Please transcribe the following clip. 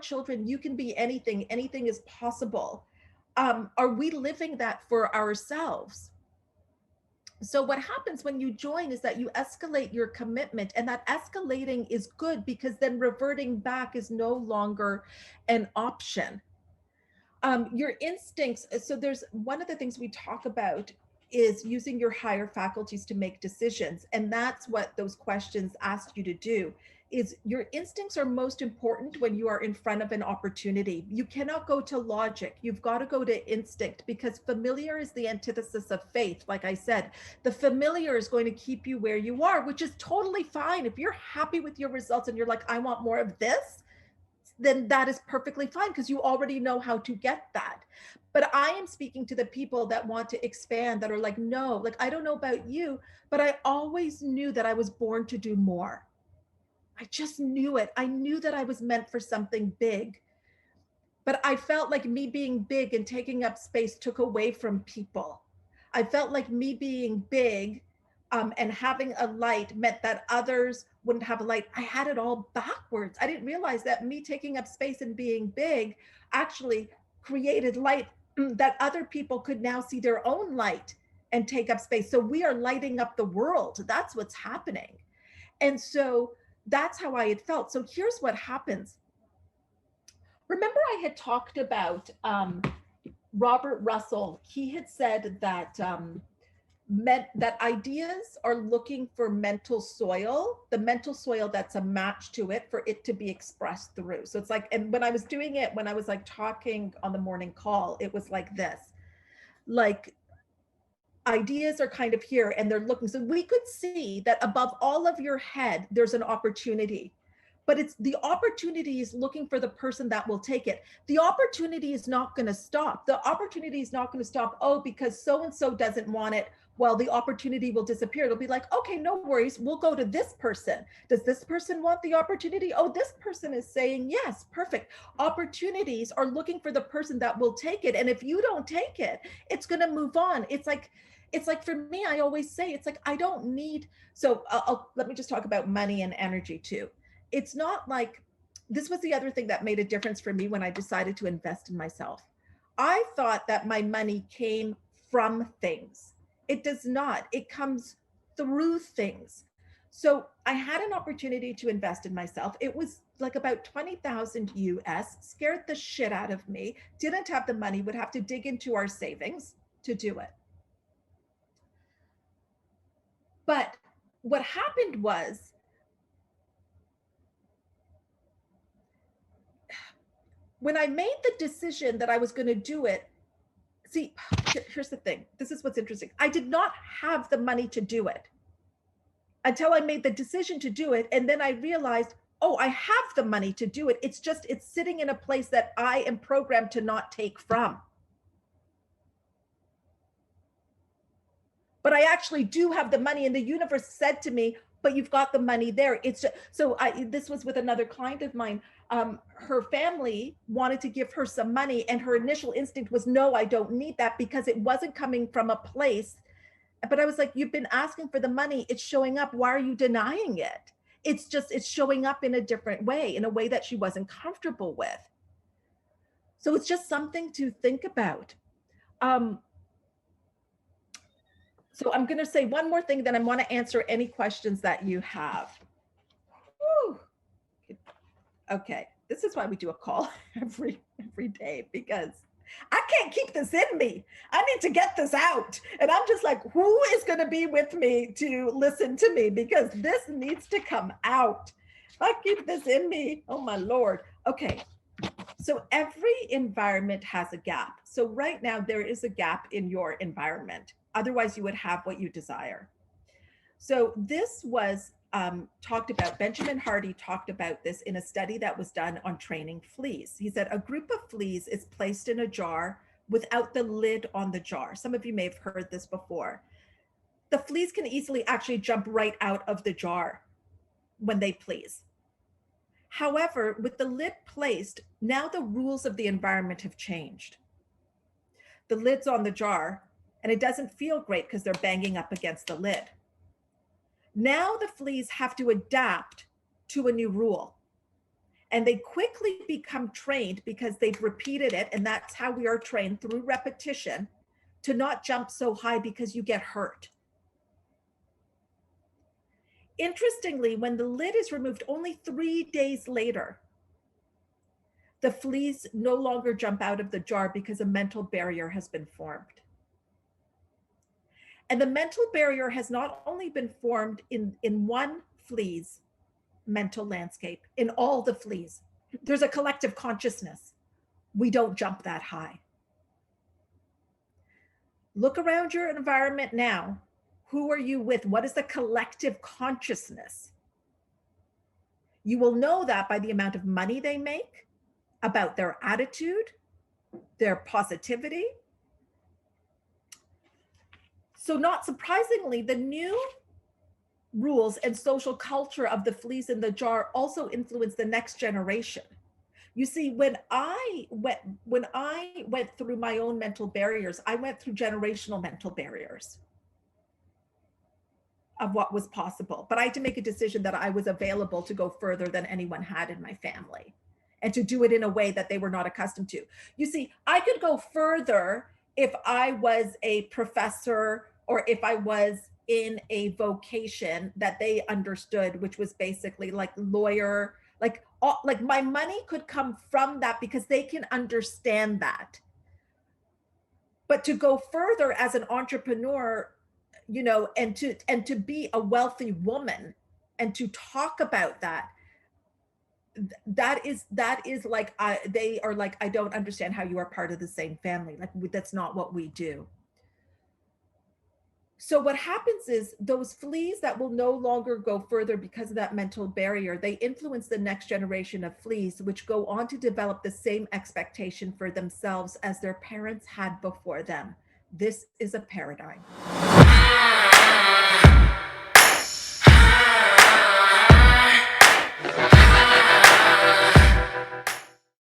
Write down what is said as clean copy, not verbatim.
children, you can be anything, anything is possible. Are we living that for ourselves? So what happens when you join is that you escalate your commitment, and that escalating is good because then reverting back is no longer an option. Your instincts. So there's one of the things we talk about is using your higher faculties to make decisions. And that's what those questions ask you to do. Is your instincts are most important when you are in front of an opportunity. You cannot go to logic. You've got to go to instinct, because familiar is the antithesis of faith. Like I said, the familiar is going to keep you where you are, which is totally fine. If you're happy with your results and you're like, I want more of this, then that is perfectly fine because you already know how to get that. But I am speaking to the people that want to expand, that are like, no, like, I don't know about you, but I always knew that I was born to do more. I just knew it. I knew that I was meant for something big. But I felt like me being big and taking up space took away from people. I felt like me being big and having a light meant that others wouldn't have a light. I had it all backwards. I didn't realize that me taking up space and being big actually created light, that other people could now see their own light and take up space. So we are lighting up the world. That's what's happening. And so that's how I had felt. So here's what happens. Remember, I had talked about Robert Russell. He had said that that ideas are looking for mental soil, the mental soil that's a match to it for it to be expressed through. So it's like, and when I was doing it, when I was like talking on the morning call, it was like this, like, ideas are kind of here and they're looking. So we could see that above all of your head, there's an opportunity. But it's the opportunity is looking for the person that will take it. The opportunity is not going to stop. The opportunity is not going to stop. Oh, because so-and-so doesn't want it. Well, the opportunity will disappear. It'll be like, okay, no worries. We'll go to this person. Does this person want the opportunity? Oh, this person is saying yes. Perfect. Opportunities are looking for the person that will take it. And if you don't take it, it's going to move on. It's like for me, I always say, it's like, I don't need, so let me just talk about money and energy too. It's not like, this was the other thing that made a difference for me when I decided to invest in myself. I thought that my money came from things. It does not. It comes through things. So I had an opportunity to invest in myself. It was like about 20,000 US, scared the shit out of me, didn't have the money, would have to dig into our savings to do it. But what happened was, when I made the decision that I was going to do it, see, here's the thing. This is what's interesting. I did not have the money to do it until I made the decision to do it. And then I realized, oh, I have the money to do it. It's just, it's sitting in a place that I am programmed to not take from. But I actually do have the money, and the universe said to me, but you've got the money there. It's just, so this was with another client of mine. Her family wanted to give her some money, and her initial instinct was, no, I don't need that, because it wasn't coming from a place. But I was like, you've been asking for the money. It's showing up. Why are you denying it? It's just, it's showing up in a different way, in a way that she wasn't comfortable with. So it's just something to think about. So I'm going to say one more thing, then I want to answer any questions that you have. Whew. Okay, this is why we do a call every day, because I can't keep this in me. I need to get this out. And I'm just like, who is going to be with me to listen to me? Because this needs to come out. If I keep this in me, oh my Lord. Okay, so every environment has a gap. So right now there is a gap in your environment. Otherwise you would have what you desire. So this was talked about, Benjamin Hardy talked about this in a study that was done on training fleas. He said a group of fleas is placed in a jar without the lid on the jar. Some of you may have heard this before. The fleas can easily actually jump right out of the jar when they please. However, with the lid placed, now the rules of the environment have changed. The lid's on the jar, and it doesn't feel great because they're banging up against the lid. Now the fleas have to adapt to a new rule. And they quickly become trained because they've repeated it. And that's how we are trained through repetition to not jump so high because you get hurt. Interestingly, when the lid is removed only 3 days later, the fleas no longer jump out of the jar because a mental barrier has been formed. And the mental barrier has not only been formed in one flea's mental landscape, in all the fleas. There's a collective consciousness. We don't jump that high. Look around your environment now. Who are you with? What is the collective consciousness? You will know that by the amount of money they make, about their attitude, their positivity. So not surprisingly, the new rules and social culture of the fleas in the jar also influence the next generation. You see, when I went through my own mental barriers, I went through generational mental barriers of what was possible. But I had to make a decision that I was available to go further than anyone had in my family and to do it in a way that they were not accustomed to. You see, I could go further if I was a professor or if I was in a vocation that they understood, which was basically like lawyer, like my money could come from that because they can understand that. But to go further as an entrepreneur, you know, and to be a wealthy woman and to talk about that, that is like they are like, I don't understand how you are part of the same family. Like that's not what we do. So what happens is those fleas that will no longer go further because of that mental barrier, they influence the next generation of fleas, which go on to develop the same expectation for themselves as their parents had before them. This is a paradigm.